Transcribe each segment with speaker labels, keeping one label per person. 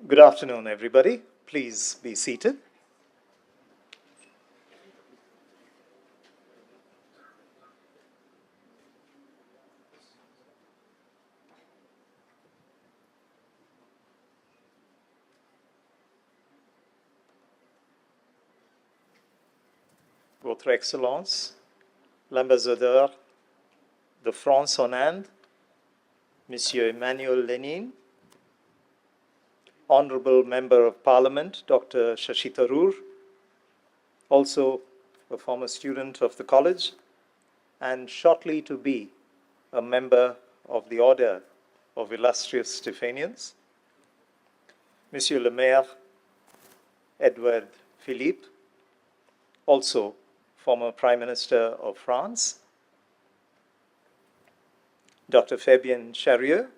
Speaker 1: Good afternoon, everybody. Please be seated. Votre Excellence, l'ambassadeur de France en Inde, Monsieur Emmanuel Lenin, Honorable Member of Parliament, Dr. Shashi Tharoor, also a former student of the college, and shortly to be a member of the Order of Illustrious Stephanians, Monsieur le Maire, Édouard Philippe, also former Prime Minister of France, Dr. Fabien Charrier,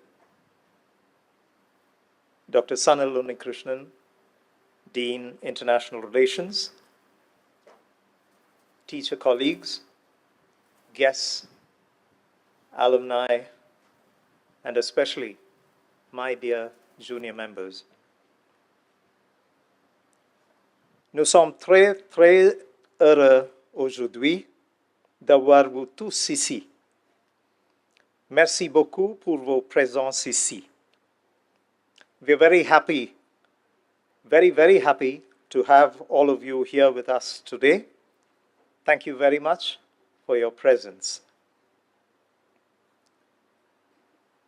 Speaker 1: Dr. Sanil Unnikrishnan, Dean, International Relations, teacher colleagues, guests, alumni, and especially my dear junior members. Nous sommes très, très heureux aujourd'hui d'avoir vous tous ici. Merci beaucoup pour vos présences ici. We're very happy, very, very happy to have all of you here with us today. Thank you very much for your presence.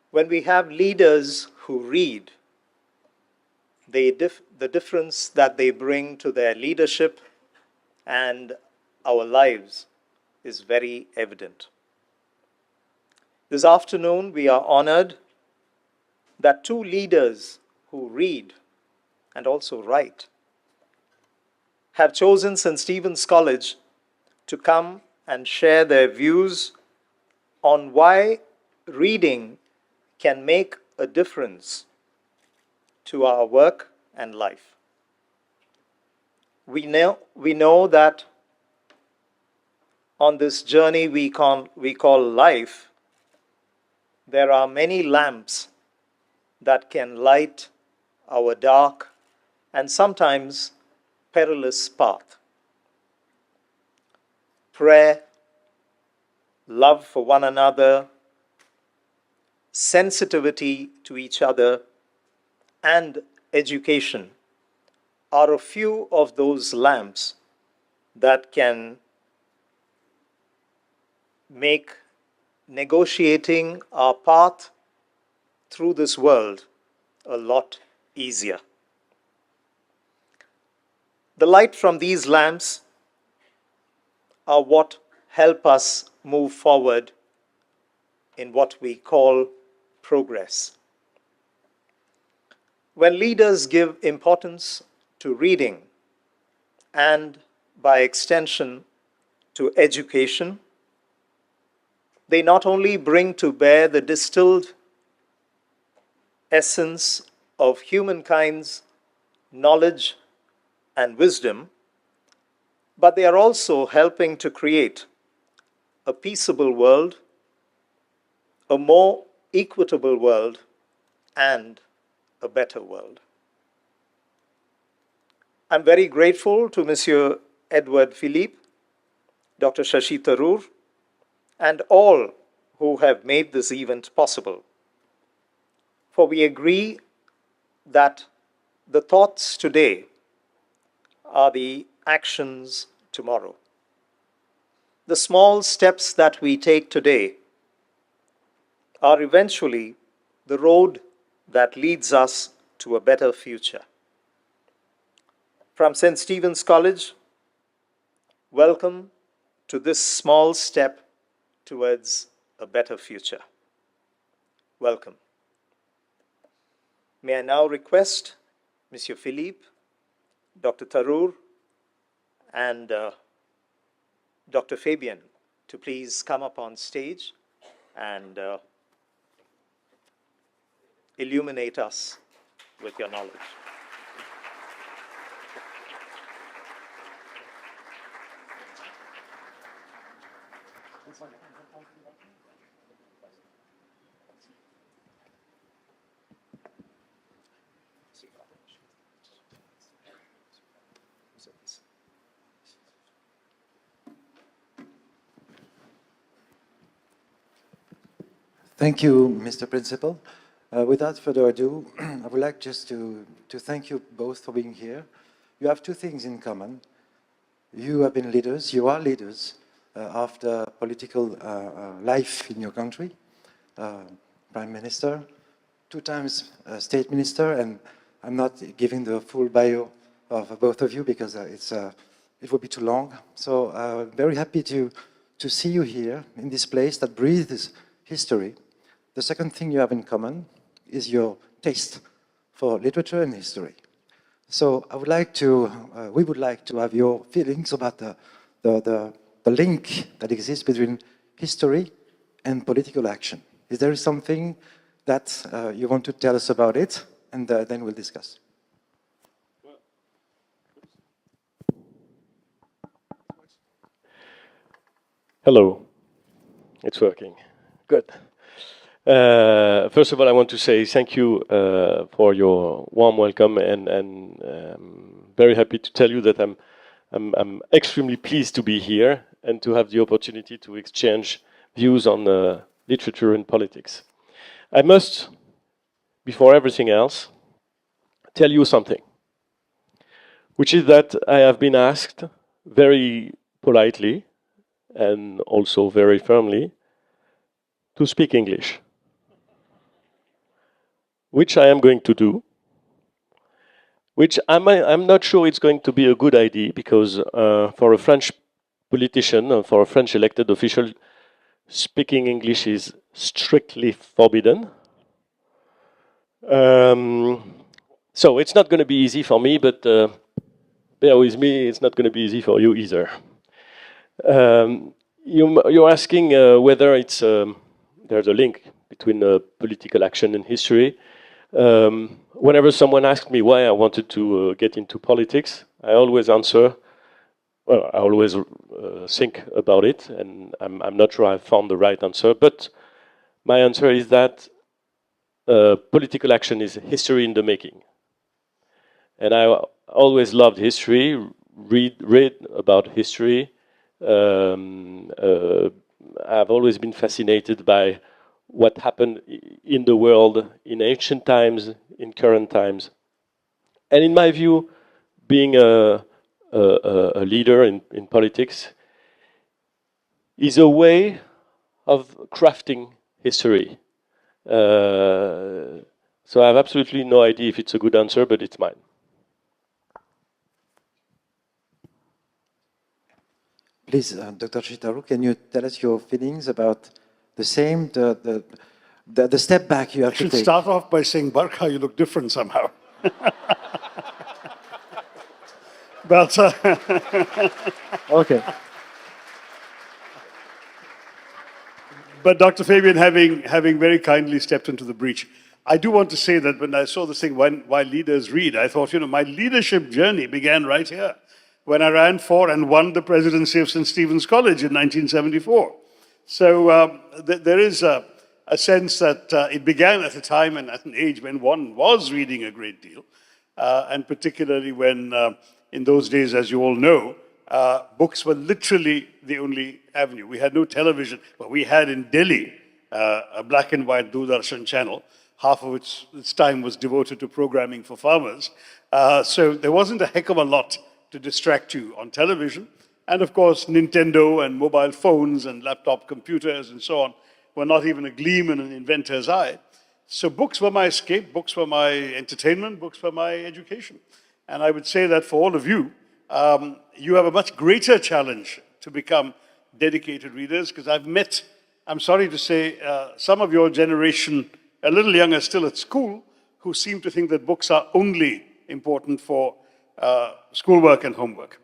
Speaker 1: When we have leaders who read, the difference that they bring to their leadership and our lives is very evident. This afternoon, we are honored that two leaders who read and also write have chosen St. Stephen's College to come and share their views on why reading can make a difference to our work and life. We know that on this journey we call life, there are many lamps that can light our dark and sometimes perilous path. Prayer, love for one another, sensitivity to each other, and education are a few of those lamps that can make negotiating our path through this world a lot easier. The light from these lamps are what help us move forward in what we call progress. When leaders give importance to reading and, by extension, to education, they not only bring to bear the distilled essence of humankind's knowledge and wisdom, but they are also helping to create a peaceable world, a more equitable world, and a better world. I'm very grateful to Monsieur Édouard Philippe, Dr. Shashi Tharoor, and all who have made this event possible. For we agree that the thoughts today are the actions tomorrow. The small steps that we take today are eventually the road that leads us to a better future. From St. Stephen's College, welcome to this small step towards a better future. Welcome. May I now request Monsieur Philippe, Dr. Tharoor, and Dr. Fabien to please come up on stage and illuminate us with your knowledge.
Speaker 2: Thank you, Mr. Principal. Without further ado, I would like just to thank you both for being here. You have two things in common. You have been leaders, you are leaders after political life in your country, Prime Minister, 2 times State Minister, and I'm not giving the full bio of both of you because it would be too long. So very happy to see you here in this place that breathes history. The second thing you have in common is your taste for literature and history. So I would like to, we would like to have your feelings about the link that exists between history and political action. Is there something that you want to tell us about it? And then we'll discuss.
Speaker 3: Hello. It's working. Good. First of all, I want to say thank you for your warm welcome, and very happy to tell you that I'm extremely pleased to be here and to have the opportunity to exchange views on literature and politics. I must, before everything else, tell you something, which is that I have been asked very politely and also very firmly to speak English, which I am going to do, which I'm not sure it's going to be a good idea, because for a French politician, for a French elected official, speaking English is strictly forbidden. So it's not going to be easy for me, but bear with me, it's not going to be easy for you either. You're asking whether it's there's a link between political action and history. Whenever someone asks me why I wanted to get into politics, I always answer, well, I always think about it, and I'm not sure I've found the right answer, but my answer is that political action is history in the making. And I always loved history, read about history. I've always been fascinated by what happened in the world in ancient times, in current times. And in my view, being a leader in politics is a way of crafting history. So I have absolutely no idea if it's a good answer, but it's mine.
Speaker 2: Please, Dr. Shashi Tharoor, can you tell us your feelings about the same, the step back you have to take?
Speaker 4: I should start off by saying, Barkha, you look different somehow. But
Speaker 2: okay.
Speaker 4: But Dr. Fabian, having very kindly stepped into the breach, I do want to say that when I saw this thing, why leaders read, I thought, my leadership journey began right here, when I ran for and won the presidency of St. Stephen's College in 1974. So there is a sense that it began at a time and at an age when one was reading a great deal, and particularly when, in those days, as you all know, books were literally the only avenue. We had no television, but we had in Delhi a black and white Doordarshan channel, half of its time was devoted to programming for farmers. So there wasn't a heck of a lot to distract you on television. And of course, Nintendo and mobile phones and laptop computers and so on were not even a gleam in an inventor's eye. So books were my escape, books were my entertainment, books were my education. And I would say that for all of you, you have a much greater challenge to become dedicated readers, because I've met, I'm sorry to say, some of your generation, a little younger still at school, who seem to think that books are only important for schoolwork and homework.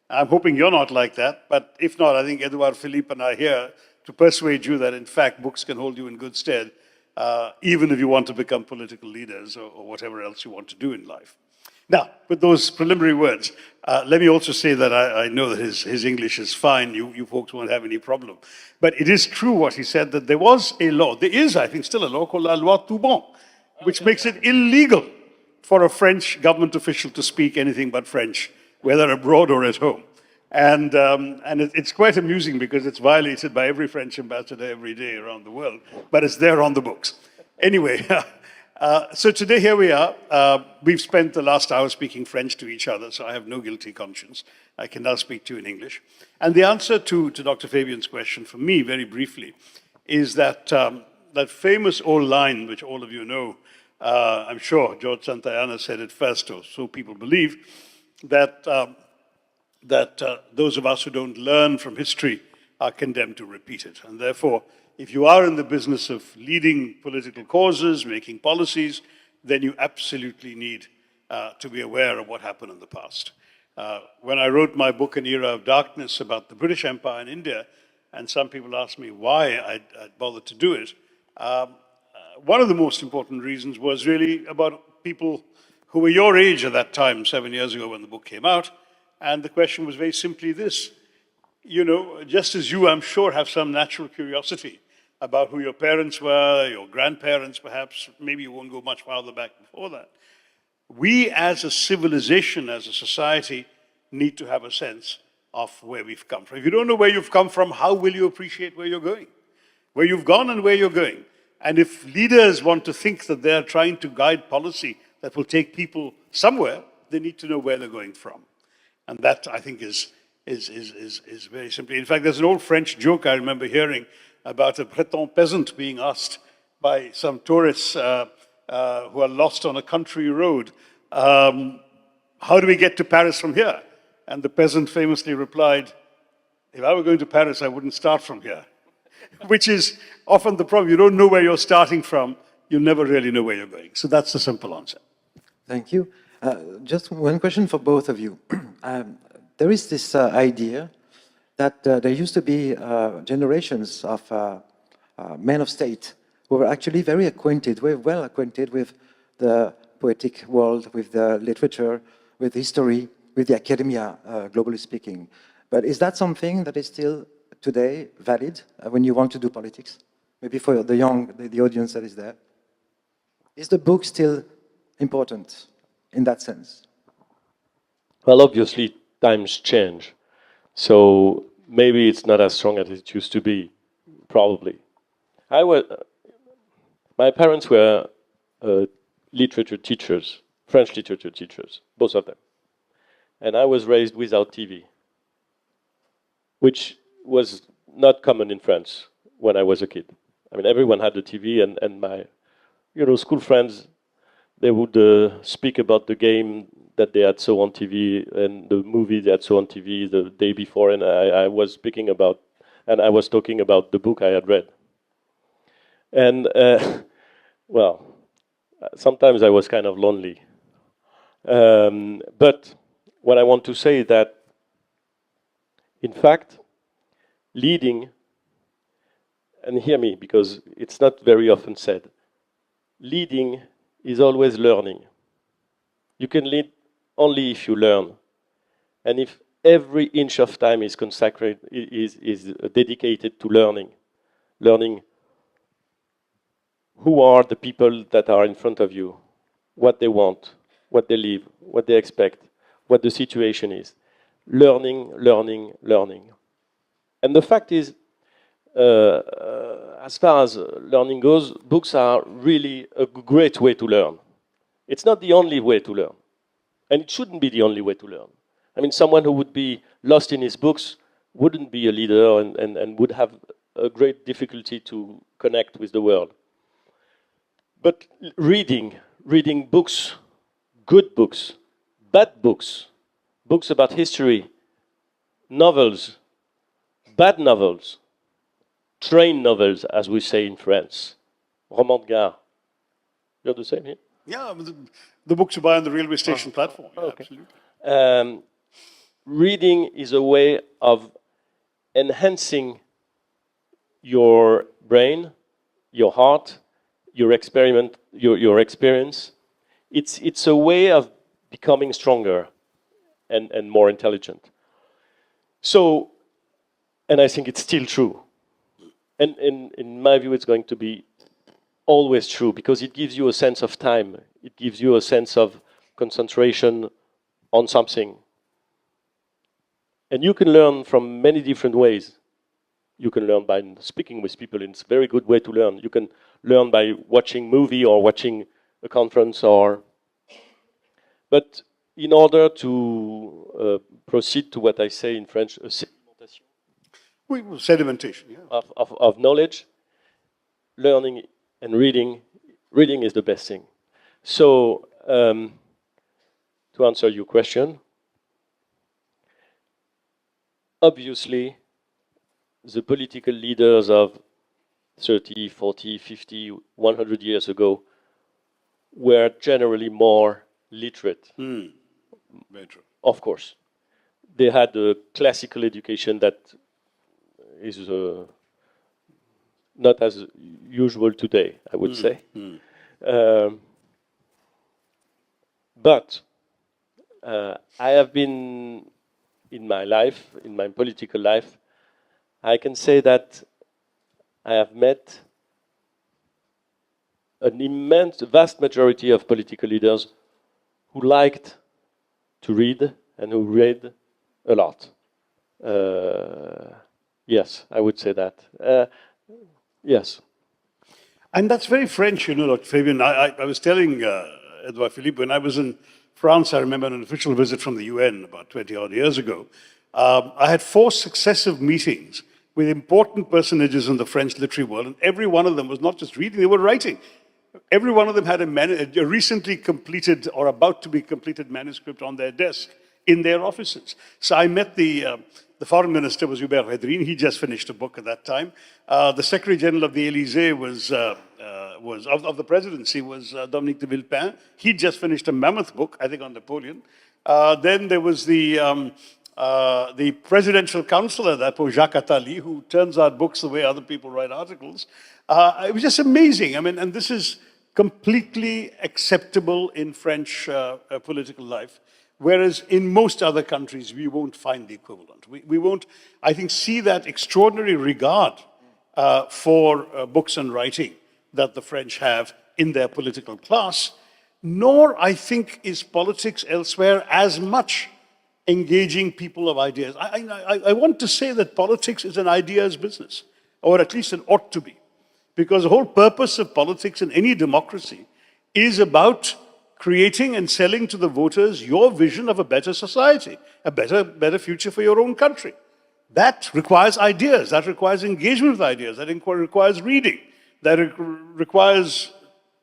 Speaker 4: I'm hoping you're not like that, but if not, I think Édouard Philippe and I are here to persuade you that, in fact, books can hold you in good stead, even if you want to become political leaders or whatever else you want to do in life. Now, with those preliminary words, let me also say that I know that his English is fine. You folks won't have any problem. But it is true what he said, that there was a law. There is, I think, still a law called La Loi Toubon, which makes it illegal for a French government official to speak anything but French, whether abroad or at home. And it's quite amusing because it's violated by every French ambassador every day around the world, but it's there on the books. Anyway, so today here we are. We've spent the last hour speaking French to each other, so I have no guilty conscience. I can now speak to you in English. And the answer to Dr. Fabian's question for me, very briefly, is that that famous old line, which all of you know, I'm sure George Santayana said it first, or so people believe, that those of us who don't learn from history are condemned to repeat it. And therefore, if you are in the business of leading political causes, making policies, then you absolutely need to be aware of what happened in the past. When I wrote my book, An Era of Darkness, about the British Empire in India, and some people asked me why I'd bothered to do it, one of the most important reasons was really about people who were your age at that time, 7 years ago when the book came out. And the question was very simply this: you know, just as you, I'm sure, have some natural curiosity about who your parents were, your grandparents perhaps, maybe you won't go much farther back before that. We as a civilization, as a society, need to have a sense of where we've come from. If you don't know where you've come from, how will you appreciate where you're going? Where you've gone and where you're going. And if leaders want to think that they're trying to guide policy that will take people somewhere, they need to know where they're going from. And that, I think, is very simply. In fact, there's an old French joke I remember hearing about a Breton peasant being asked by some tourists who are lost on a country road, how do we get to Paris from here? And the peasant famously replied, if I were going to Paris, I wouldn't start from here. Which is often the problem. You don't know where you're starting from, you never really know where you're going. So that's the simple answer.
Speaker 2: Thank you. Just one question for both of you. There is this idea that there used to be generations of men of state who were actually very acquainted, very well acquainted with the poetic world, with the literature, with history, with the academia, globally speaking. But is that something that is still today valid when you want to do politics? Maybe for the young, the audience that is there. Is the book still important in that sense?
Speaker 3: Well, obviously, times change. So maybe it's not as strong as it used to be, probably. My parents were literature teachers, French literature teachers, both of them. And I was raised without TV, which was not common in France when I was a kid. I mean, everyone had a TV, and my, school friends, they would speak about the game that they had saw on TV and the movie they had saw on TV the day before, and I was speaking about, and I was talking about the book I had read. And, well, sometimes I was kind of lonely. But what I want to say is that, in fact, leading, and hear me, because it's not very often said, leading is always learning. You can lead only if you learn. And if every inch of time is consecrated, is dedicated to learning who are the people that are in front of you, what they want, what they live, what they expect, what the situation is. Learning. And the fact is, as far as learning goes, books are really a great way to learn. It's not the only way to learn. And it shouldn't be the only way to learn. I mean, someone who would be lost in his books wouldn't be a leader and would have a great difficulty to connect with the world. But reading books, good books, bad books, books about history, novels, bad novels, train novels, as we say in France, roman de gare. You're the same here?
Speaker 4: Yeah, the books you buy on the railway station platform. Yeah,
Speaker 3: okay.
Speaker 4: Absolutely.
Speaker 3: Reading is a way of enhancing your brain, your heart, your experience. It's a way of becoming stronger and more intelligent. So, and I think it's still true. And in my view, it's going to be always true, because it gives you a sense of time. It gives you a sense of concentration on something. And you can learn from many different ways. You can learn by speaking with people, and it's a very good way to learn. You can learn by watching movie or watching a conference but in order to proceed to what I say in French, a sedimentation
Speaker 4: Sedimentation, yeah.
Speaker 3: of knowledge, learning and reading is the best thing. So, to answer your question, obviously, the political leaders of 30, 40, 50, 100 years ago were generally more literate.
Speaker 4: Very true.
Speaker 3: Of course. They had a classical education that is not as usual today, I would say. But I have been, in my life, in my political life, I can say that I have met an immense, vast majority of political leaders who liked to read and who read a lot. Yes, I would say that. Yes.
Speaker 4: And that's very French, you know, Dr. Fabian. I was telling Édouard Philippe, when I was in France, I remember an official visit from the UN about 20 odd years ago. I had 4 successive meetings with important personages in the French literary world, and every one of them was not just reading, they were writing. Every one of them had a recently completed or about to be completed manuscript on their desk in their offices. So I met the foreign minister was Hubert Védrine. He just finished a book at that time. The Secretary General of the Élysée was of the presidency was Dominique de Villepin. He just finished a mammoth book, I think, on Napoleon. Then there was the presidential counselor, that was Jacques Attali, who turns out books the way other people write articles. It was just amazing. I mean, and this is completely acceptable in French political life, whereas in most other countries, we won't find the equivalent. We won't, I think, see that extraordinary regard for books and writing that the French have in their political class, nor, I think, is politics elsewhere as much engaging people of ideas. I want to say that politics is an ideas business, or at least it ought to be, because the whole purpose of politics in any democracy is about creating and selling to the voters your vision of a better society, a better future for your own country. That requires ideas, that requires engagement with ideas, that requires reading, that requires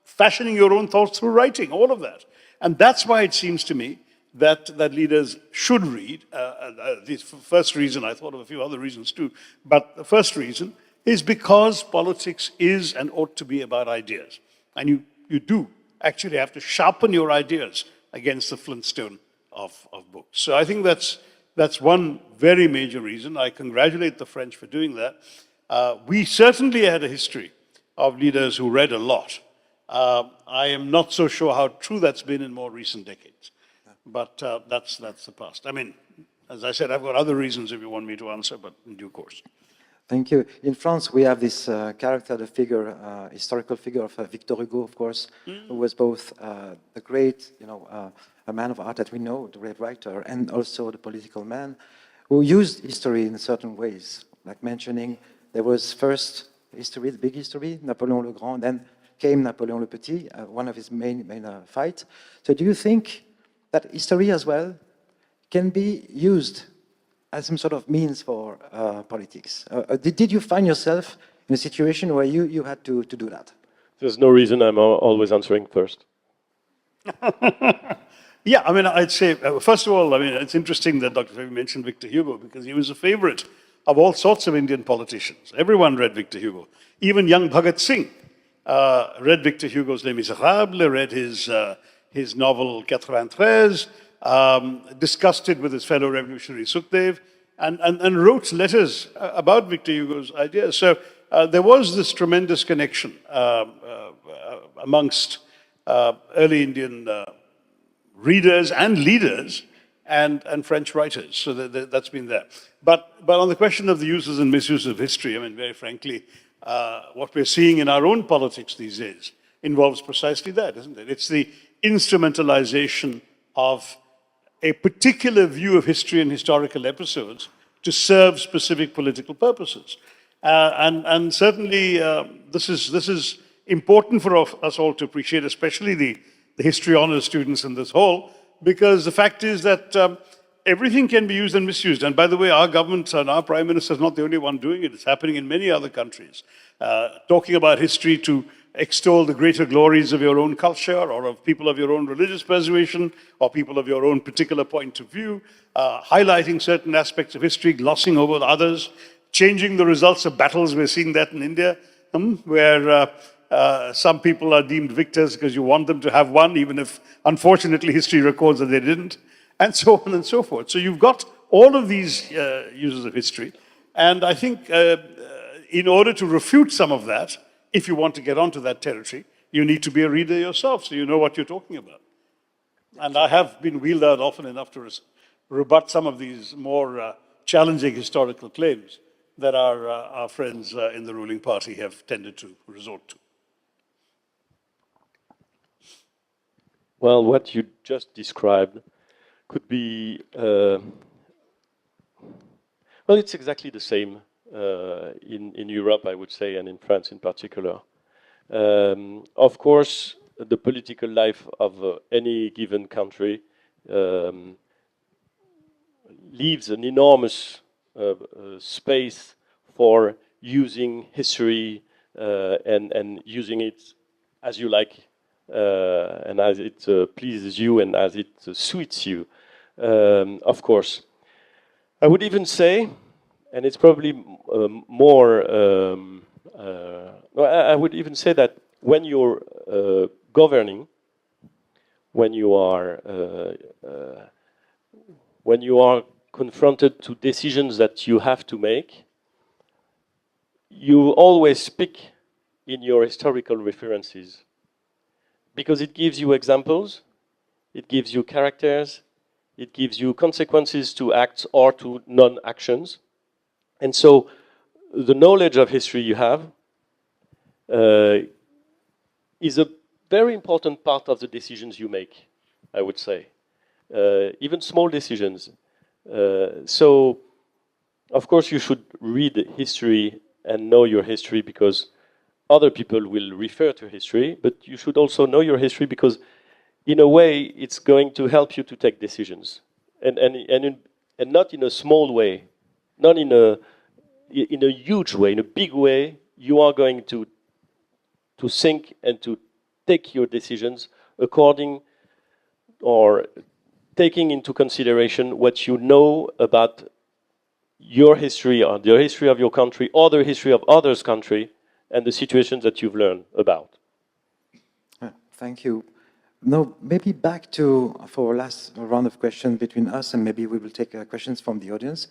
Speaker 4: fashioning your own thoughts through writing, all of that. And that's why it seems to me that leaders should read. The first reason, I thought of a few other reasons too, but the first reason is because politics is and ought to be about ideas. And you do actually have to sharpen your ideas against the flintstone of books. So I think that's one very major reason. I congratulate the French for doing that. We certainly had a history of leaders who read a lot. I am not so sure how true that's been in more recent decades. But that's the past. I mean, as I said, I've got other reasons if you want me to answer, but in due course.
Speaker 2: Thank you. In France, we have this character, the figure, historical figure of Victor Hugo, of course, who was both the great, a man of art that we know, the great writer, and also the political man, who used history in certain ways, like mentioning there was first history, the big history, Napoleon le Grand, then came Napoleon le Petit, one of his main fights. So do you think that history as well can be used as some sort of means for politics? Did you find yourself in a situation where you had to do that?
Speaker 3: There's no reason I'm always answering first.
Speaker 4: Yeah, I mean, I'd say, first of all, I mean, it's interesting that Dr. Fabi mentioned Victor Hugo, because he was a favorite of all sorts of Indian politicians. Everyone read Victor Hugo. Even young Bhagat Singh read Victor Hugo's Les Miserables, read his novel 93, discussed it with his fellow revolutionary Sukhdev, and wrote letters about Victor Hugo's ideas. So there was this tremendous connection amongst early Indian readers and leaders and French writers. So that's been there. But on the question of the uses and misuse of history, I mean, very frankly, what we're seeing in our own politics these days involves precisely that, isn't it? It's the instrumentalization of a particular view of history and historical episodes to serve specific political purposes. And certainly this is important for us all to appreciate, especially the history honors students in this hall, because the fact is that everything can be used and misused. And by the way, our government and our Prime Minister is not the only one doing it. It's happening in many other countries. Talking about history to extol the greater glories of your own culture or of people of your own religious persuasion or people of your own particular point of view, highlighting certain aspects of history, glossing over others, changing the results of battles. We're seeing that in India, where some people are deemed victors because you want them to have won, even if unfortunately history records that they didn't, and so on and so forth. So you've got all of these uses of history. And I think in order to refute some of that, if you want to get onto that territory, you need to be a reader yourself, so you know what you're talking about. And I have been wheeled out often enough to rebut some of these more challenging historical claims that our friends in the ruling party have tended to resort to.
Speaker 3: Well, what you just described could be, well, it's exactly the same in Europe, I would say, and in France in particular. Of course, the political life of any given country leaves an enormous space for using history and using it as you like and as it pleases you and as it suits you. Of course, I would even say, and it's probably more, I would even say that when you're governing, when you are confronted to decisions that you have to make, you always speak in your historical references because it gives you examples, it gives you characters, it gives you consequences to acts or to non-actions. And so the knowledge of history you have is a very important part of the decisions you make, I would say. Even small decisions. So, of course, you should read history and know your history because other people will refer to history, but you should also know your history because, in a way, it's going to help you to take decisions. And not in a small way, not in a huge way, in a big way. You are going to think and to take your decisions according or taking into consideration what you know about your history or the history of your country or the history of others' country and the situations that you've learned about.
Speaker 2: Thank you. No, maybe back to, for a last round of questions between us, and maybe we will take questions from the audience.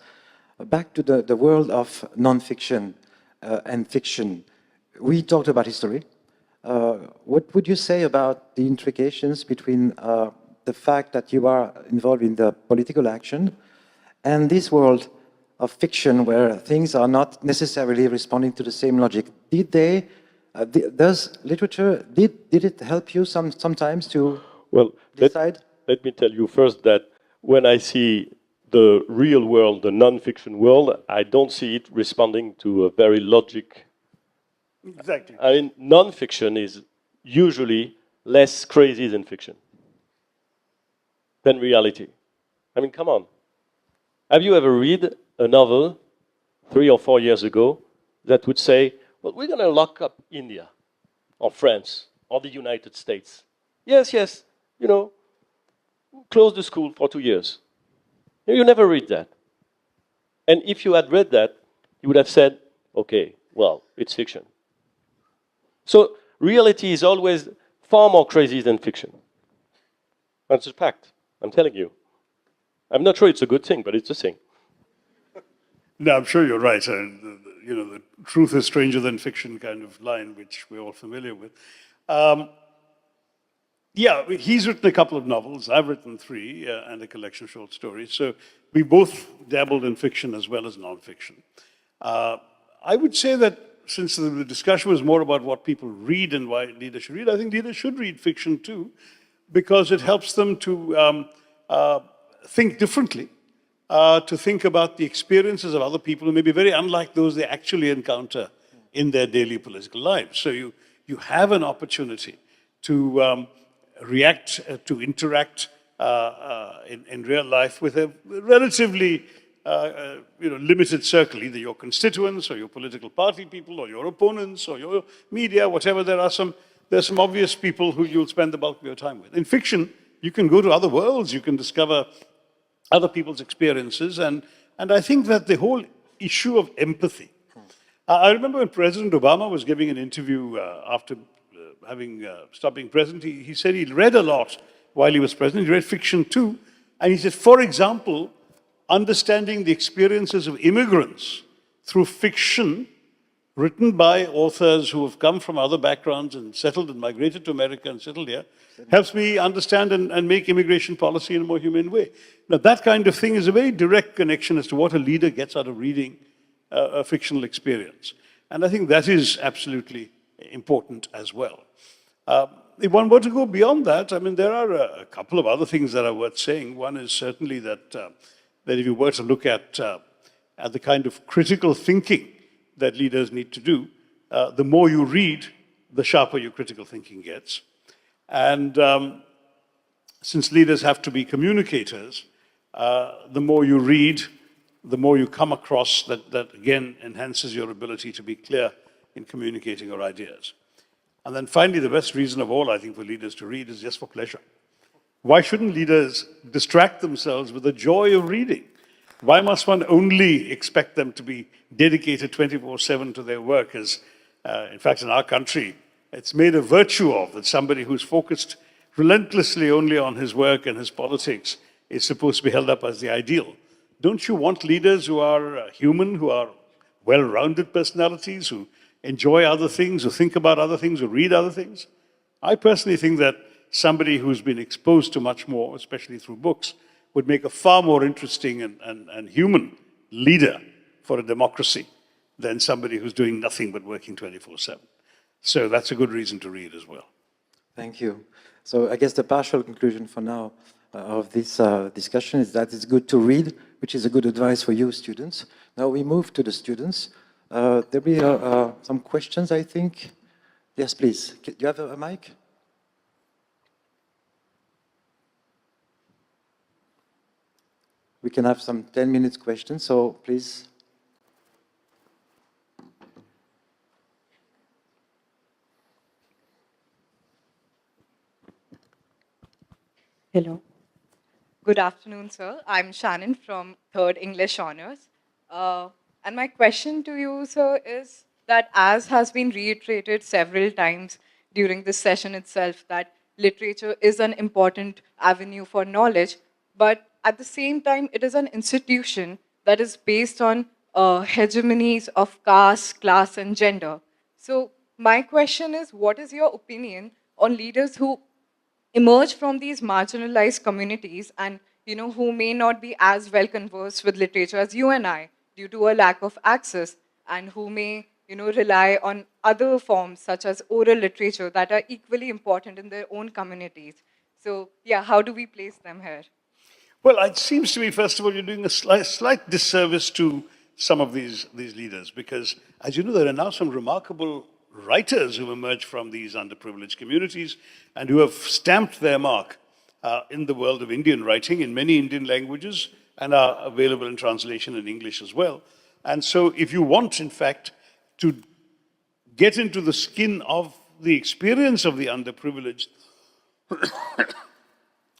Speaker 2: Back to the world of non-fiction and fiction. We talked about history. What would you say about the intrications between the fact that you are involved in the political action and this world of fiction where things are not necessarily responding to the same logic? Does literature, did it help you sometimes to decide?
Speaker 3: Let me tell you first that when I see the real world, the non-fiction world, I don't see it responding to a very logic.
Speaker 4: Exactly.
Speaker 3: I mean, non-fiction is usually less crazy than fiction, than reality. I mean, come on. Have you ever read a novel 3 or 4 years ago that would say, well, we're going to lock up India or France or the United States? Yes, yes, you know, close the school for 2 years. You never read that. And if you had read that, you would have said, okay, well, it's fiction. So reality is always far more crazy than fiction. That's a fact, I'm telling you. I'm not sure it's a good thing, but it's a thing.
Speaker 4: No, I'm sure you're right. You know, the truth is stranger than fiction kind of line, which we're all familiar with. Yeah, he's written a couple of novels. I've written 3 and a collection of short stories. So we both dabbled in fiction as well as non-fiction. I would say that since the discussion was more about what people read and why leaders should read, I think leaders should read fiction too, because it helps them to think differently, to think about the experiences of other people who may be very unlike those they actually encounter in their daily political lives. So you have an opportunity to react, to interact in real life with a relatively limited circle, either your constituents or your political party people or your opponents or your media, whatever. There's some obvious people who you'll spend the bulk of your time with. In fiction, you can go to other worlds, you can discover other people's experiences, and I think that the whole issue of empathy. I remember when President Obama was giving an interview after having stopped being president, he said he read a lot while he was president. He read fiction too, and he said, for example, understanding the experiences of immigrants through fiction written by authors who have come from other backgrounds and settled and migrated to America and settled here, helps me understand and make immigration policy in a more humane way. Now, that kind of thing is a very direct connection as to what a leader gets out of reading a fictional experience. And I think that is absolutely important as well. If one were to go beyond that, I mean, there are a couple of other things that are worth saying. One is certainly that if you were to look at the kind of critical thinking that leaders need to do, the more you read, the sharper your critical thinking gets. And since leaders have to be communicators, the more you read, the more you come across that again enhances your ability to be clear in communicating your ideas. And then finally, the best reason of all, I think, for leaders to read is just for pleasure. Why shouldn't leaders distract themselves with the joy of reading? Why must one only expect them to be dedicated 24/7 to their work? As, in fact, in our country, it's made a virtue of that somebody who's focused relentlessly only on his work and his politics is supposed to be held up as the ideal. Don't you want leaders who are human, who are well-rounded personalities, who enjoy other things, who think about other things, who read other things? I personally think that somebody who's been exposed to much more, especially through books, would make a far more interesting and human leader for a democracy than somebody who's doing nothing but working 24/7. So that's a good reason to read as well.
Speaker 2: Thank you. So I guess the partial conclusion for now of this discussion is that it's good to read, which is a good advice for you students. Now we move to the students. There'll be some questions, I think. Yes, please. Do you have a mic? We can have some 10 minutes questions, so please.
Speaker 5: Hello. Good afternoon, sir. I'm Shannon from 3rd English Honours. And my question to you, sir, is that as has been reiterated several times during this session itself, that literature is an important avenue for knowledge, but at the same time, it is an institution that is based on hegemonies of caste, class, and gender. So my question is, what is your opinion on leaders who emerge from these marginalized communities and who may not be as well conversed with literature as you and I due to a lack of access, and who may rely on other forms such as oral literature that are equally important in their own communities? So yeah, how do we place them here?
Speaker 4: Well, it seems to me, first of all, you're doing a slight disservice to some of these leaders, because, as you know, there are now some remarkable writers who emerge from these underprivileged communities and who have stamped their mark in the world of Indian writing in many Indian languages and are available in translation in English as well. And so if you want, in fact, to get into the skin of the experience of the underprivileged,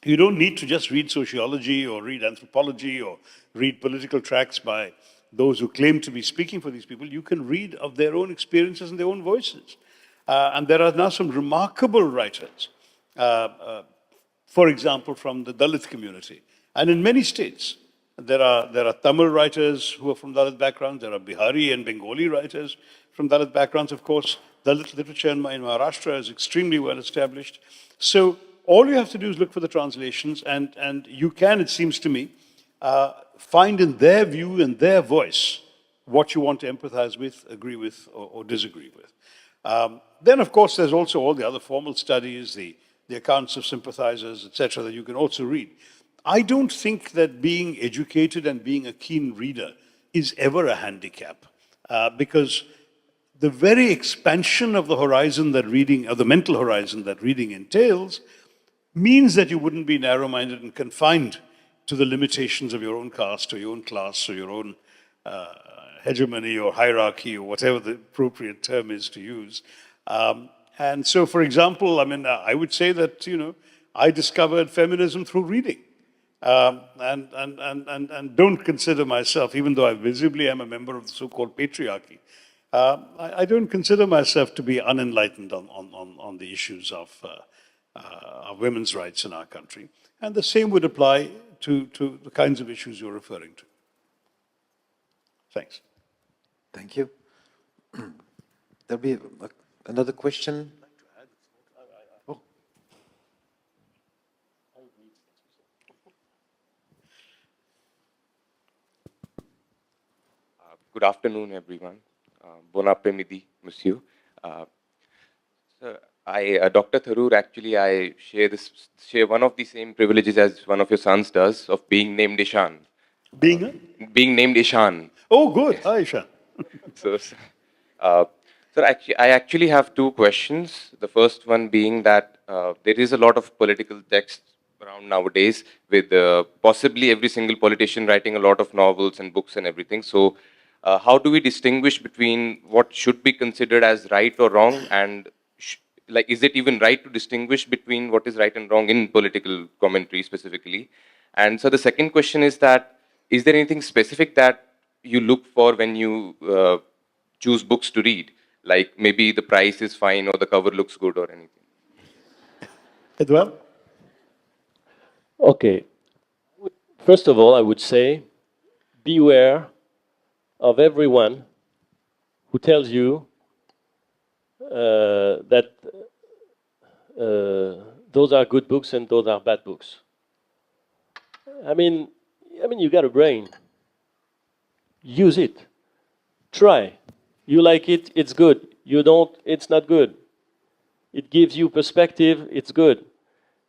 Speaker 4: you don't need to just read sociology or read anthropology or read political tracts by those who claim to be speaking for these people. You can read of their own experiences and their own voices. And there are now some remarkable writers, for example, from the Dalit community. And in many states, there are Tamil writers who are from Dalit backgrounds, there are Bihari and Bengali writers from Dalit backgrounds, of course. Dalit literature in Maharashtra is extremely well established. So all you have to do is look for the translations, and you can, it seems to me, find in their view and their voice what you want to empathize with, agree with, or disagree with. Then, of course, there's also all the other formal studies, the accounts of sympathizers, etc., that you can also read. I don't think that being educated and being a keen reader is ever a handicap, because the very expansion of the horizon that reading, or the mental horizon that reading entails, means that you wouldn't be narrow-minded and confined to the limitations of your own caste or your own class or your own hegemony or hierarchy or whatever the appropriate term is to use. And so, for example, I mean, I would say that, I discovered feminism through reading. And don't consider myself, even though I visibly am a member of the so-called patriarchy, I don't consider myself to be unenlightened on the issues of women's rights in our country. And the same would apply to the kinds of issues you're referring to. Thanks.
Speaker 2: Thank you. There'll be another question. Oh.
Speaker 6: Good afternoon, everyone. Bon après-midi, monsieur. So Dr. Tharoor, actually, I share one of the same privileges as one of your sons does of being named Ishan. Being named Ishan.
Speaker 4: Oh, good. Hi, Ishan.
Speaker 6: So, actually, I actually have two questions. The first one being that there is a lot of political text around nowadays, with possibly every single politician writing a lot of novels and books and everything. So, how do we distinguish between what should be considered as right or wrong, and like, is it even right to distinguish between what is right and wrong in political commentary specifically? And so the second question is that, is there anything specific that you look for when you choose books to read? Like maybe the price is fine or the cover looks good or anything?
Speaker 4: Édouard?
Speaker 3: Okay. First of all, I would say, beware of everyone who tells you that those are good books and those are bad books. I mean, you got a brain. Use it. Try. You like it, it's good. You don't, it's not good. It gives you perspective, it's good.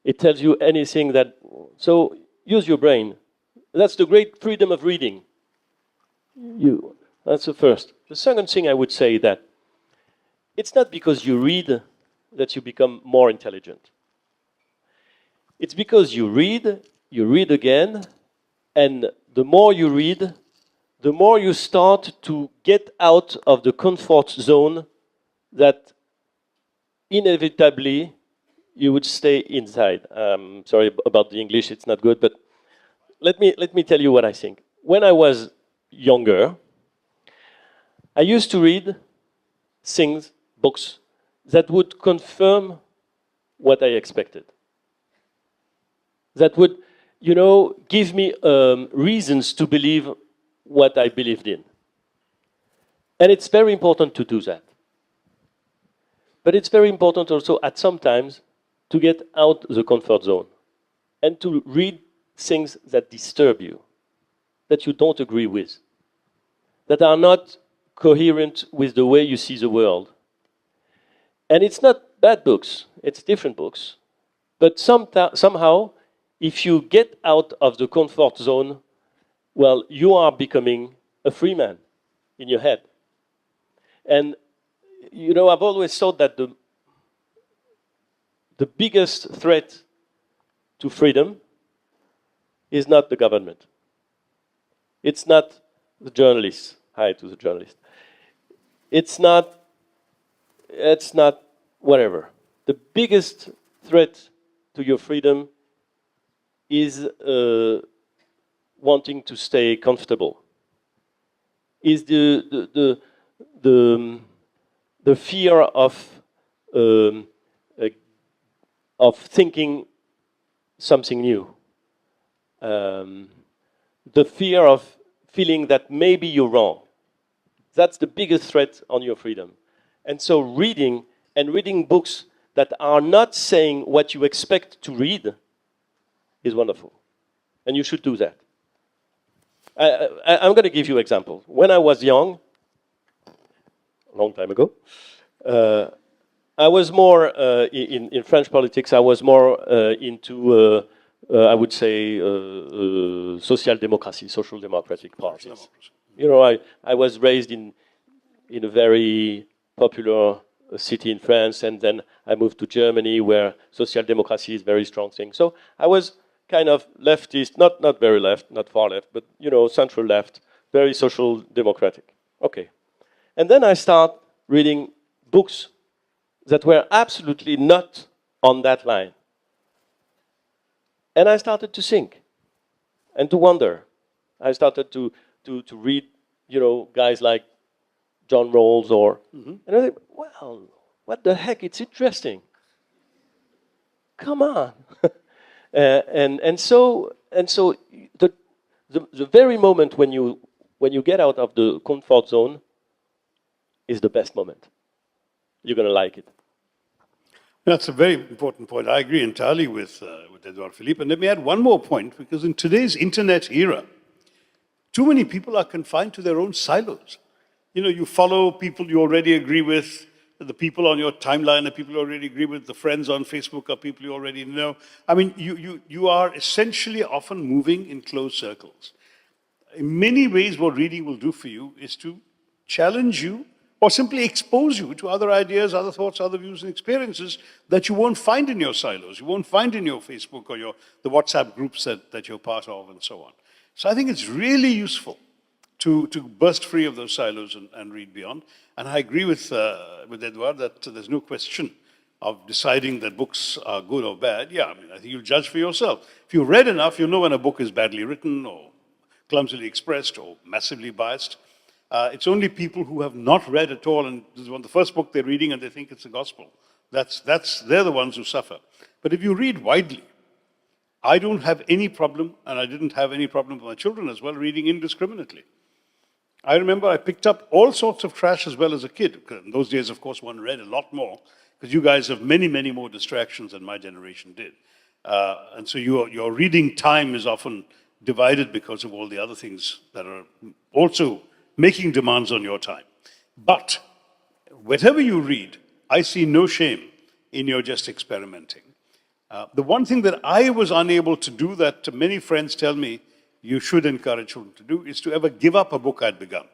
Speaker 3: It tells you anything that... So, use your brain. That's the great freedom of reading. That's the first. The second thing I would say that it's not because you read that you become more intelligent. It's because you read again, and the more you read, the more you start to get out of the comfort zone that inevitably you would stay inside. Sorry about the English, it's not good, but let me tell you what I think. When I was younger, I used to read things, books, that would confirm what I expected. That would, give me reasons to believe what I believed in. And it's very important to do that. But it's very important also at some times to get out the comfort zone and to read things that disturb you, that you don't agree with, that are not coherent with the way you see the world. And it's not bad books, it's different books. But somehow, if you get out of the comfort zone, well, you are becoming a free man in your head. And, I've always thought that the biggest threat to freedom is not the government. It's not the journalists. Hi to the journalist. It's not whatever. The biggest threat to your freedom is wanting to stay comfortable. Is the fear of thinking something new. The fear of feeling that maybe you're wrong. That's the biggest threat on your freedom. And so reading books that are not saying what you expect to read is wonderful. And you should do that. I'm going to give you an example. When I was young, a long time ago, I was more, in French politics, I was more into I would say, social democracy, social democratic parties. You know, I was raised in a very popular city in France, and then I moved to Germany, where social democracy is a very strong thing. So I was kind of leftist, not very left, not far left, but you know, central left, very social democratic. Okay. And then I start reading books that were absolutely not on that line. And I started to think and to wonder. I started to read, you know, guys like John Rawls or, and I think, well, what the heck? It's interesting. Come on. And so the very moment when you get out of the comfort zone is the best moment. You're gonna like it.
Speaker 4: That's a very important point. I agree entirely with Édouard Philippe. And let me add one more point, because in today's internet era, too many people are confined to their own silos. You know, you follow people you already agree with, the people on your timeline are people you already agree with, the friends on Facebook are people you already know. I mean, you are essentially often moving in closed circles. In many ways, what reading will do for you is to challenge you or simply expose you to other ideas, other thoughts, other views and experiences that you won't find in your silos, you won't find in your Facebook or the WhatsApp groups that you're part of and so on. So I think it's really useful to burst free of those silos and read beyond. And I agree with Édouard that there's no question of deciding that books are good or bad. Yeah, I mean, I think you'll judge for yourself. If you've read enough, you'll know when a book is badly written or clumsily expressed or massively biased. It's only people who have not read at all, and this is the first book they're reading and they think it's the gospel. They're the ones who suffer. But if you read widely, I don't have any problem, and I didn't have any problem with my children as well, reading indiscriminately. I remember I picked up all sorts of trash as well as a kid. In those days, of course, one read a lot more, because you guys have many, many more distractions than my generation did. And so your reading time is often divided because of all the other things that are also making demands on your time. But whatever you read, I see no shame in your just experimenting. The one thing that I was unable to do that many friends tell me you should encourage children to do is to ever give up a book I'd begun.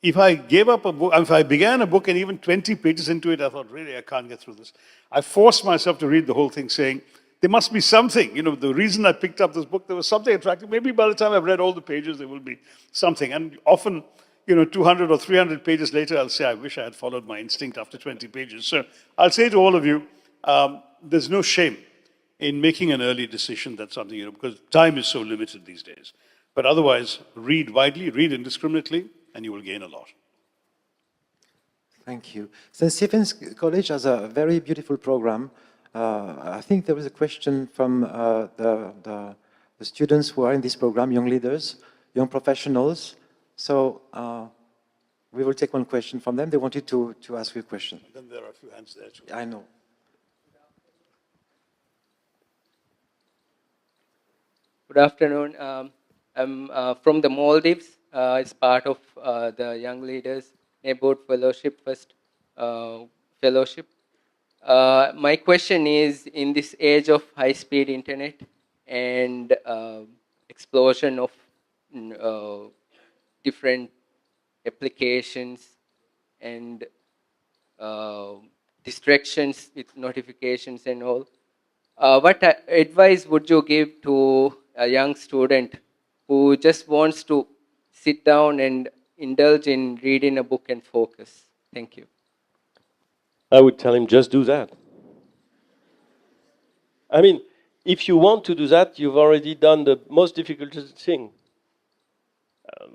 Speaker 4: If I gave up a book, if I began a book and even 20 pages into it, I thought, really, I can't get through this. I forced myself to read the whole thing saying, there must be something. You know, the reason I picked up this book, there was something attractive. Maybe by the time I've read all the pages, there will be something. And often, you know, 200 or 300 pages later, I'll say, I wish I had followed my instinct after 20 pages. So I'll say to all of you, there's no shame in making an early decision. That's something, you know, because time is so limited these days. But otherwise, read widely, read indiscriminately, and you will gain a lot.
Speaker 2: Thank you. St. Stephen's College has a very beautiful program. I think there was a question from the students who are in this program, young leaders, young professionals. So we will take one question from them. They wanted to ask you a question.
Speaker 4: And then there are a few hands there too.
Speaker 2: I know.
Speaker 7: Good afternoon. I'm from the Maldives. It's part of the Young Leaders Neighborhood Fellowship, first fellowship. My question is, in this age of high-speed internet and explosion of different applications and distractions with notifications and all, what advice would you give to a young student who just wants to sit down and indulge in reading a book and focus? Thank you.
Speaker 3: I would tell him, just do that. I mean, if you want to do that, you've already done the most difficult thing.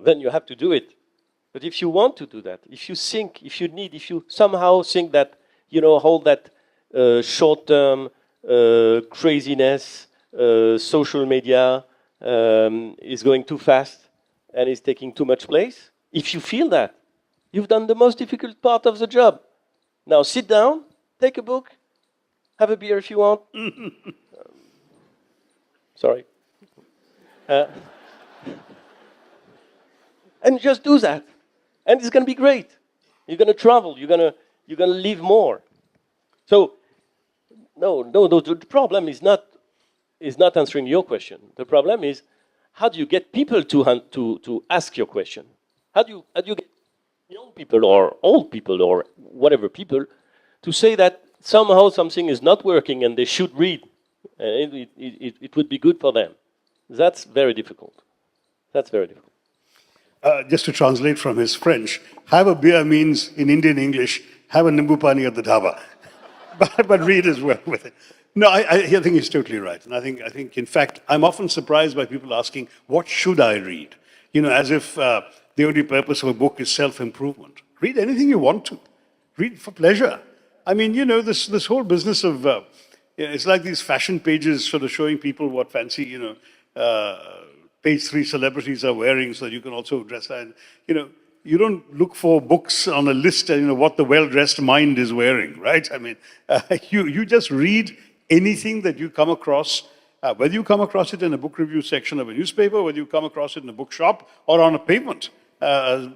Speaker 3: Then you have to do it. But if you want to do that, if you think, if you somehow think that, you know, all that short-term craziness, social media is going too fast and is taking too much place, if you feel that, you've done the most difficult part of the job. Now sit down, take a book, have a beer if you want. Sorry. And just do that. And it's going to be great. You're going to travel. You're going to live more. So, no, the problem is not is not answering your question. The problem is, how do you get people to ask your question? How do you get young people or old people or whatever people to say that somehow something is not working and they should read? It would be good for them. That's very difficult. That's very difficult.
Speaker 4: Just to translate from his French, have a beer means, in Indian English, have a nimbu pani at the dhaba. but read as well with it. No, I think he's totally right. And I think, in fact, I'm often surprised by people asking, what should I read? You know, as if the only purpose of a book is self-improvement. Read anything you want to. Read for pleasure. I mean, you know, this whole business of, it's like these fashion pages sort of showing people what fancy, page 3 celebrities are wearing so that you can also dress that. You know, you don't look for books on a list and what the well-dressed mind is wearing, right? I mean, you just read anything that you come across, whether you come across it in a book review section of a newspaper, whether you come across it in a bookshop or on a pavement,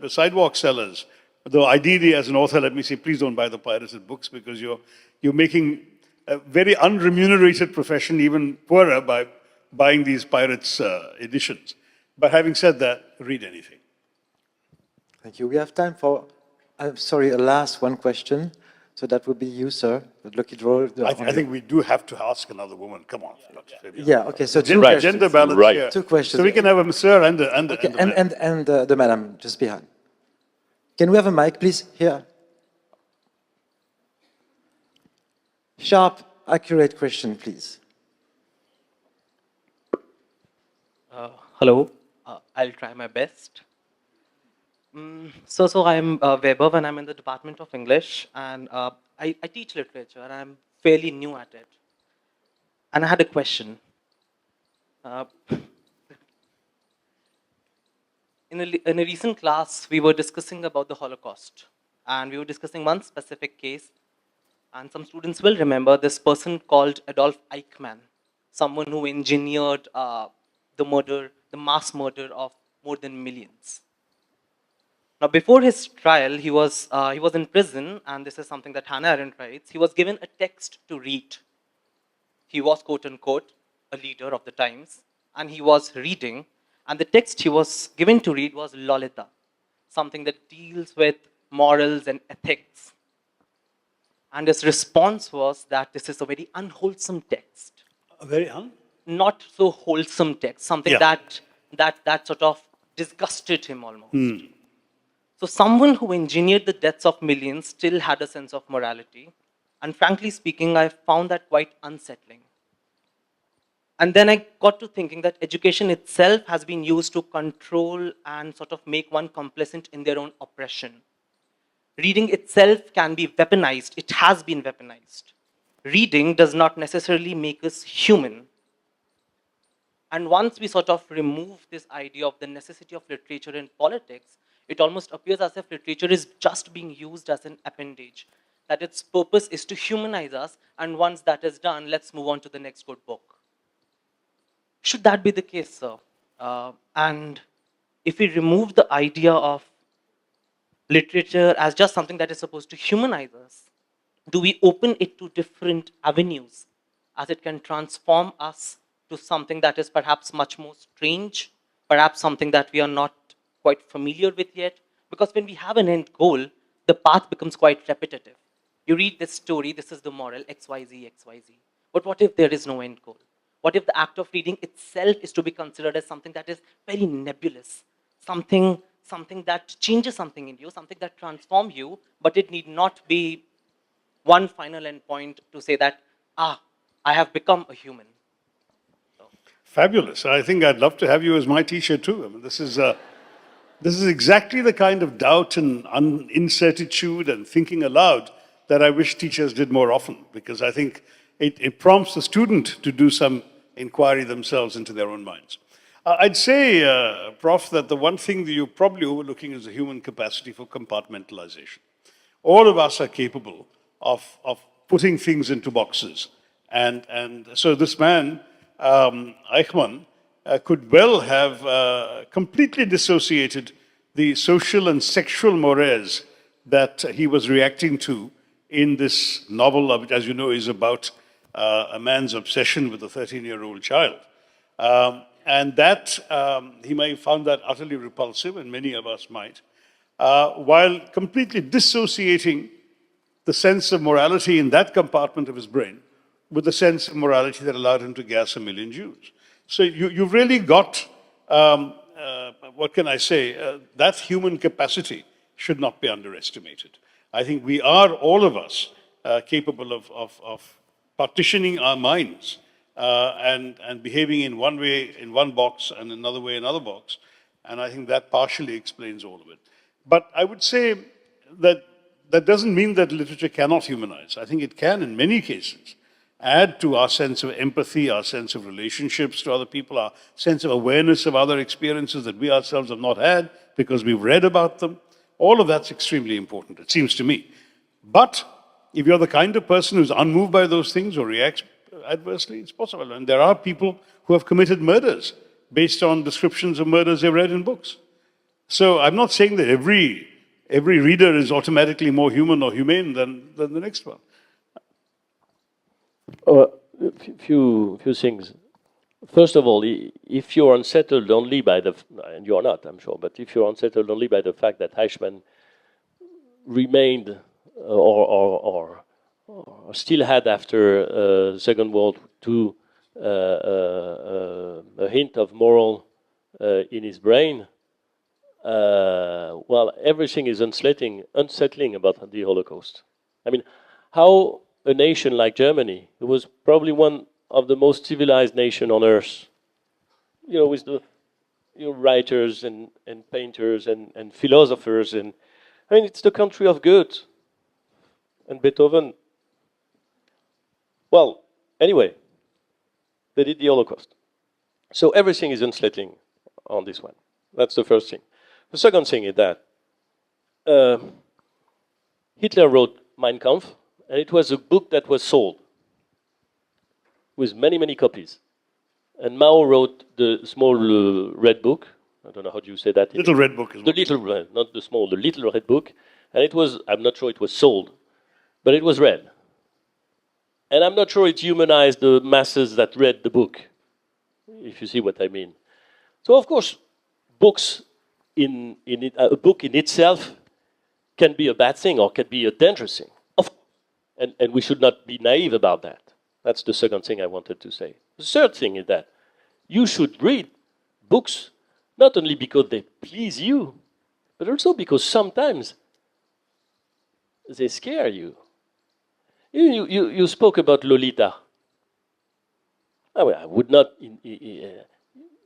Speaker 4: sidewalk sellers. Though ideally, as an author, let me say, please don't buy the pirated books because you're making a very unremunerated profession even poorer by buying these pirates' editions. But having said that, read anything.
Speaker 2: Thank you. We have time for, a last one question. So that would be you, sir. The lucky draw.
Speaker 4: I think we do have to ask another woman. Come on.
Speaker 2: Yeah, okay. So two
Speaker 4: Right,
Speaker 2: questions.
Speaker 4: gender balance
Speaker 3: Right.
Speaker 4: here.
Speaker 2: Two questions.
Speaker 4: So we can have a sir and
Speaker 2: Okay,
Speaker 4: the man.
Speaker 2: and the madam just behind. Can we have a mic, please? Here. Sharp, accurate question, please.
Speaker 8: Hello, I'll try my best. So I'm Weber and I'm in the Department of English and I teach literature and I'm fairly new at it. And I had a question. In a recent class, we were discussing about the Holocaust and we were discussing one specific case and some students will remember this person called Adolf Eichmann, someone who engineered the mass murder of more than millions. Now, before his trial, he was in prison, and this is something that Hannah Arendt writes. He was given a text to read. He was, quote unquote, a leader of the times, and he was reading. And the text he was given to read was Lolita, something that deals with morals and ethics. And his response was that this is a very unwholesome text.
Speaker 4: A very
Speaker 8: Not so wholesome text, something that sort of disgusted him almost. So someone who engineered the deaths of millions still had a sense of morality. And frankly speaking, I found that quite unsettling. And then I got to thinking that education itself has been used to control and sort of make one complacent in their own oppression. Reading itself can be weaponized. It has been weaponized. Reading does not necessarily make us human. And once we sort of remove this idea of the necessity of literature in politics, it almost appears as if literature is just being used as an appendage, that its purpose is to humanize us, and once that is done, let's move on to the next good book. Should that be the case, sir? And if we remove the idea of literature as just something that is supposed to humanize us, do we open it to different avenues as it can transform us to something that is perhaps much more strange, perhaps something that we are not quite familiar with yet? Because when we have an end goal, the path becomes quite repetitive. You read this story, this is the moral, XYZ, XYZ. But what if there is no end goal? What if the act of reading itself is to be considered as something that is very nebulous, something that changes something in you, something that transforms you, but it need not be one final endpoint to say that, I have become a human.
Speaker 4: Fabulous. I think I'd love to have you as my teacher too. I mean, this is exactly the kind of doubt and incertitude and thinking aloud that I wish teachers did more often, because I think it prompts the student to do some inquiry themselves into their own minds. I'd say, Prof, that the one thing that you're probably overlooking is the human capacity for compartmentalization. All of us are capable of putting things into boxes. And so this man, Eichmann, could well have completely dissociated the social and sexual mores that he was reacting to in this novel, which, as you know, is about a man's obsession with a 13-year-old child. And that, he may have found that utterly repulsive, and many of us might, while completely dissociating the sense of morality in that compartment of his brain with the sense of morality that allowed him to gas 1 million Jews. So you've really got, what can I say, that human capacity should not be underestimated. I think we are, all of us, capable of partitioning our minds and behaving in one way in one box and another way in another box. And I think that partially explains all of it. But I would say that that doesn't mean that literature cannot humanize. I think it can, in many cases, add to our sense of empathy, our sense of relationships to other people, our sense of awareness of other experiences that we ourselves have not had because we've read about them. All of that's extremely important, it seems to me. But if you're the kind of person who's unmoved by those things or reacts adversely, it's possible. And there are people who have committed murders based on descriptions of murders they've read in books. So I'm not saying that every reader is automatically more human or humane than the next one.
Speaker 3: A few things. First of all, if you're unsettled only by the, and you're not, I'm sure, but if you're unsettled only by the fact that Eichmann remained or still had after Second World II a hint of moral in his brain, well, everything is unsettling about the Holocaust. I mean, how a nation like Germany, who was probably one of the most civilized nations on earth, with the writers and painters and philosophers, and I mean, it's the country of Goethe and Beethoven. Well, anyway, they did the Holocaust. So everything is unsettling on this one. That's the first thing. The second thing is that Hitler wrote Mein Kampf, and it was a book that was sold with many, many copies. And Mao wrote the small red book. I don't know how do you say that.
Speaker 4: Little red book is
Speaker 3: the little red, not the small, the little red book. And it was, I'm not sure it was sold, but it was read. And I'm not sure it humanized the masses that read the book, if you see what I mean. So of course, books a book in itself can be a bad thing or can be a dangerous thing. And we should not be naive about that. That's the second thing I wanted to say. The third thing is that you should read books not only because they please you, but also because sometimes they scare you. You spoke about Lolita. I would not.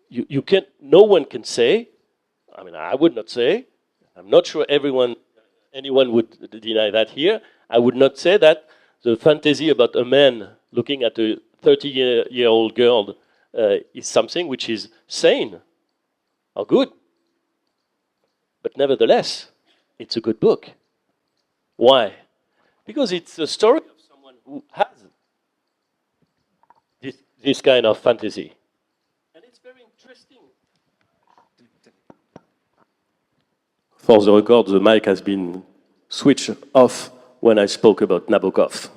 Speaker 3: You can. No one can say. I mean, I would not say. I'm not sure anyone would deny that here. I would not say that the fantasy about a man looking at a 30-year-old girl is something which is sane or good. But nevertheless, it's a good book. Why? Because it's a story of someone who has this kind of fantasy. And it's very interesting. For the record, the mic has been switched off when I spoke about Nabokov.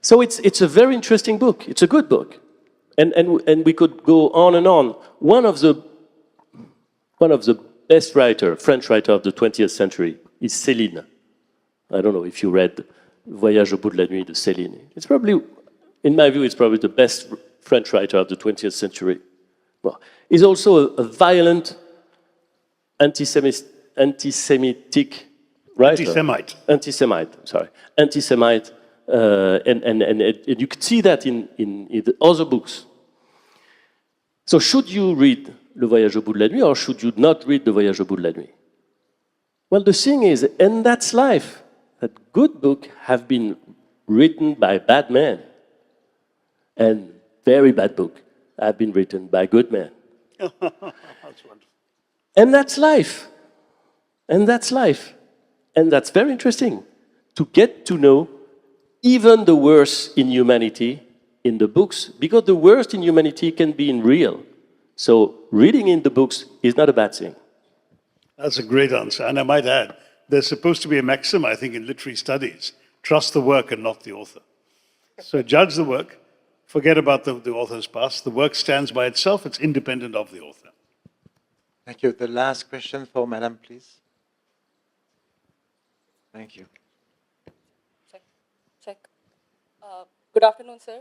Speaker 3: So it's a very interesting book. It's a good book. And we could go on and on. One of the best French writer of the 20th century is Céline. I don't know if you read Voyage au bout de la nuit de Céline. It's probably, in my view, it's probably the best French writer of the 20th century. Well, he's also a violent anti-Semitic writer. Anti-Semite. And you could see that in the other books. So should you read Le Voyage au bout de la nuit or should you not read Le Voyage au bout de la nuit? Well, the thing is, and that's life, that good books have been written by bad men. And very bad books have been written by good men.
Speaker 4: That's wonderful.
Speaker 3: And that's life. And that's life. And that's very interesting to get to know even the worst in humanity in the books, because the worst in humanity can be in real. So reading in the books is not a bad thing.
Speaker 4: That's a great answer. And I might add, there's supposed to be a maxim, I think, in literary studies. Trust the work and not the author. So judge the work, forget about the author's past. The work stands by itself, it's independent of the author.
Speaker 2: Thank you. The last question for Madam, please. Thank you.
Speaker 9: Check. Good afternoon, sir.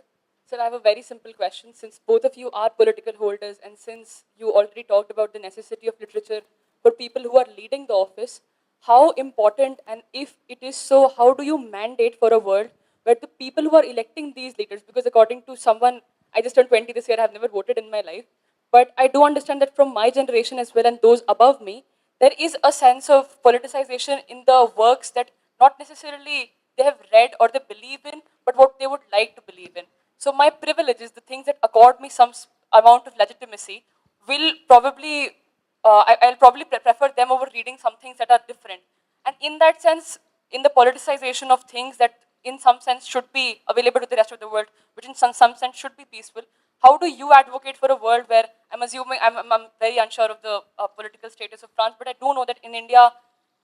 Speaker 9: Sir, I have a very simple question. Since both of you are political holders and since you already talked about the necessity of literature for people who are leading the office, how important, and if it is so, how do you mandate for a world where the people who are electing these leaders, because according to someone, I just turned 20 this year, I have never voted in my life, but I do understand that from my generation as well and those above me, there is a sense of politicization in the works that not necessarily they have read or they believe in, but what they would like to believe in. So my privileges, the things that accord me some amount of legitimacy, will probably, I'll probably prefer them over reading some things that are different. And in that sense, in the politicization of things that in some sense should be available to the rest of the world, which in some sense should be peaceful, how do you advocate for a world where, I'm assuming, I'm very unsure of the political status of France, but I do know that in India,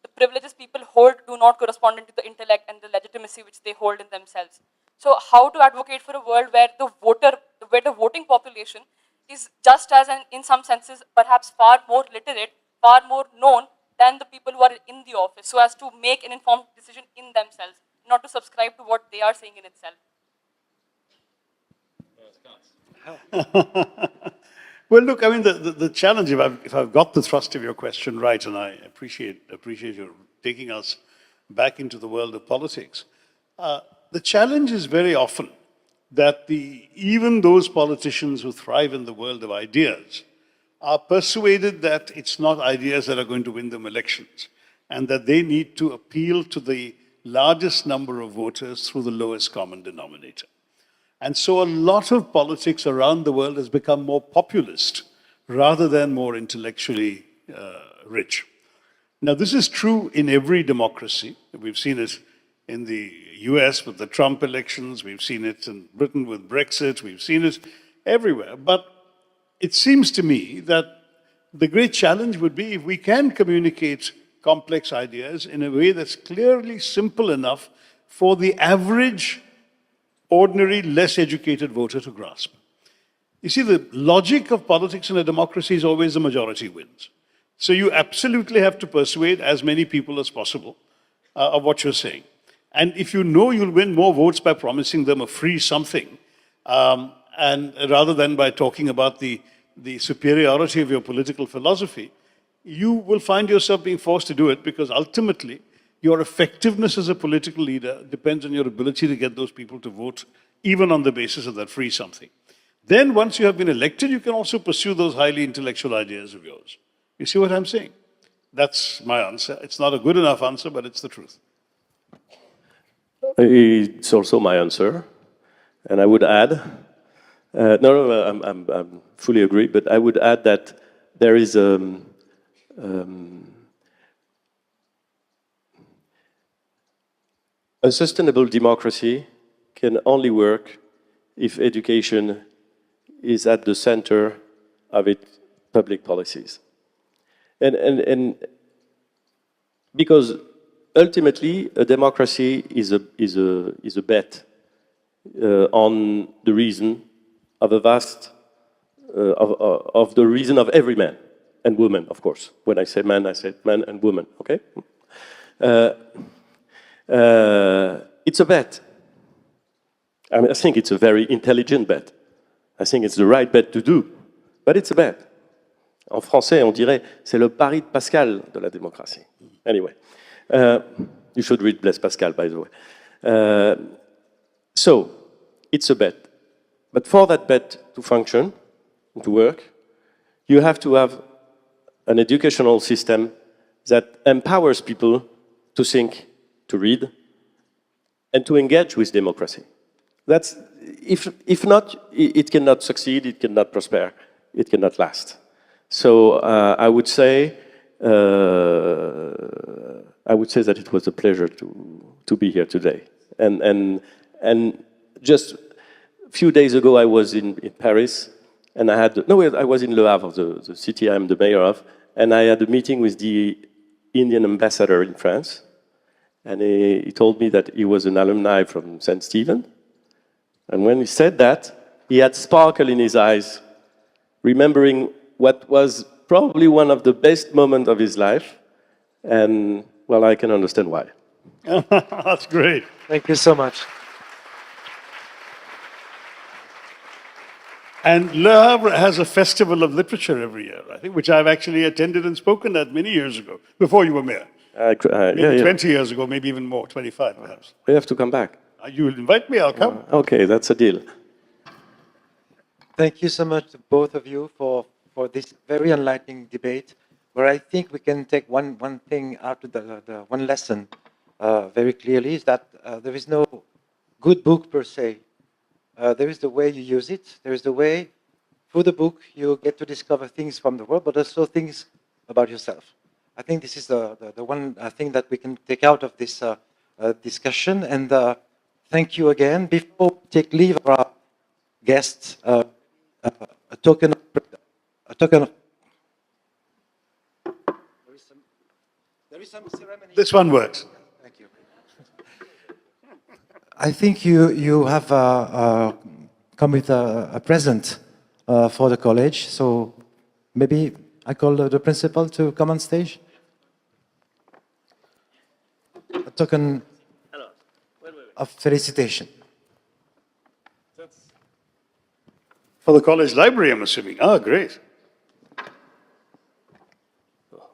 Speaker 9: the privileges people hold do not correspond to the intellect and the legitimacy which they hold in themselves. So how to advocate for a world where the voting population is just as, and in some senses, perhaps far more literate, far more known than the people who are in the office, so as to make an informed decision in themselves, not to subscribe to what they are saying in itself.
Speaker 4: Well, look, I mean, the challenge, if I've got the thrust of your question right, and I appreciate you taking us back into the world of politics, the challenge is very often that even those politicians who thrive in the world of ideas are persuaded that it's not ideas that are going to win them elections, and that they need to appeal to the largest number of voters through the lowest common denominator. And so a lot of politics around the world has become more populist rather than more intellectually rich. Now, this is true in every democracy. We've seen it in the US with the Trump elections. We've seen it in Britain with Brexit. We've seen it everywhere. But it seems to me that the great challenge would be if we can communicate complex ideas in a way that's clearly simple enough for the average ordinary, less educated voter to grasp. You see, the logic of politics in a democracy is always the majority wins. So you absolutely have to persuade as many people as possible of what you're saying. And if you know you'll win more votes by promising them a free something, and rather than by talking about the superiority of your political philosophy, you will find yourself being forced to do it because ultimately your effectiveness as a political leader depends on your ability to get those people to vote, even on the basis of that free something. Then once you have been elected, you can also pursue those highly intellectual ideas of yours. You see what I'm saying? That's my answer. It's not a good enough answer, but it's the truth.
Speaker 3: It's also my answer. And I would add, I'm fully agree, but I would add that there is a sustainable democracy can only work if education is at the center of its public policies. And because ultimately a democracy is a bet on the reason of a vast of the reason of every man and woman, of course. When I say man, I say man and woman. Okay. It's a bet. I mean, I think it's a very intelligent bet. I think it's the right bet to do, but it's a bet. En français, on dirait, c'est le pari de Pascal de la démocratie. Anyway, you should read Blaise Pascal, by the way. So, it's a bet. But for that bet to function, to work, you have to have an educational system that empowers people to think, to read, and to engage with democracy. That's, if not, it cannot succeed, it cannot prosper, it cannot last. So I would say that it was a pleasure to be here today. And just a few days ago, I was in Paris, and I was in Le Havre, the city I'm the mayor of, and I had a meeting with the Indian ambassador in France. And he told me that he was an alumni from St. Stephen. And when he said that, he had sparkle in his eyes, remembering what was probably one of the best moments of his life. And, well, I can understand why.
Speaker 4: That's great.
Speaker 2: Thank you so much.
Speaker 4: And Le Havre has a festival of literature every year, I think, which I've actually attended and spoken at many years ago, before you were mayor. Maybe 20 years ago, maybe even more, 25 perhaps.
Speaker 3: We have to come back.
Speaker 4: You will invite me, I'll come.
Speaker 3: Okay, that's a deal.
Speaker 2: Thank you so much to both of you for this very enlightening debate, where I think we can take one thing out of the one lesson very clearly, is that there is no good book per se. There is the way you use it. There is the way, through the book, you get to discover things from the world, but also things about yourself. I think this is the one thing that we can take out of this discussion. And thank you again. Before we take leave of our guests, a token of there is some ceremony.
Speaker 4: This one works.
Speaker 2: Thank you. I think you have come with a present for the college, so maybe I call the principal to come on stage. A token of felicitation.
Speaker 4: For the college library, I'm assuming. Ah, great.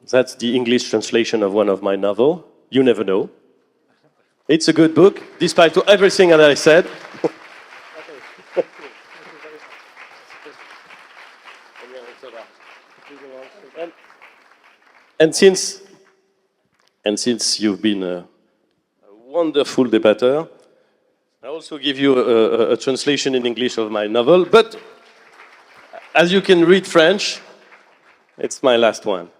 Speaker 3: That's the English translation of one of my novels, You Never Know. It's a good book, despite everything that I said. And since you've been a wonderful debater, I also give you a translation in English of my novel. But as you can read French, it's my last one.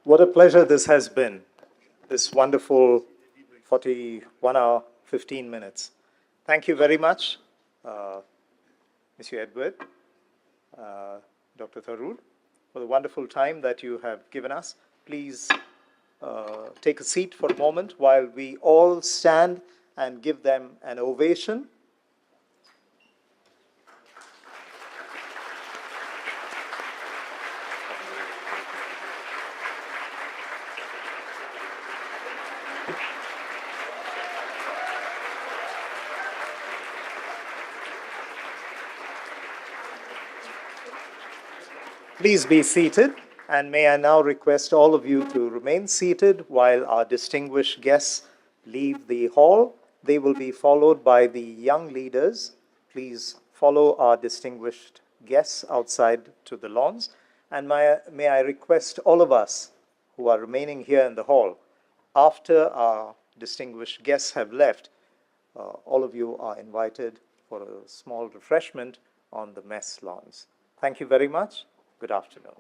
Speaker 1: What a pleasure this has been, this wonderful 41 hour, 15 minutes. Thank you very much, Monsieur Edward, Dr. Tharoor, for the wonderful time that you have given us. Please take a seat for a moment while we all stand and give them an ovation. Please be seated, and may I now request all of you to remain seated while our distinguished guests leave the hall. They will be followed by the young leaders. Please follow our distinguished guests outside to the lawns. And may I request all of us who are remaining here in the hall, after our distinguished guests have left, all of you are invited for a small refreshment on the mess lawns. Thank you very much. Good afternoon.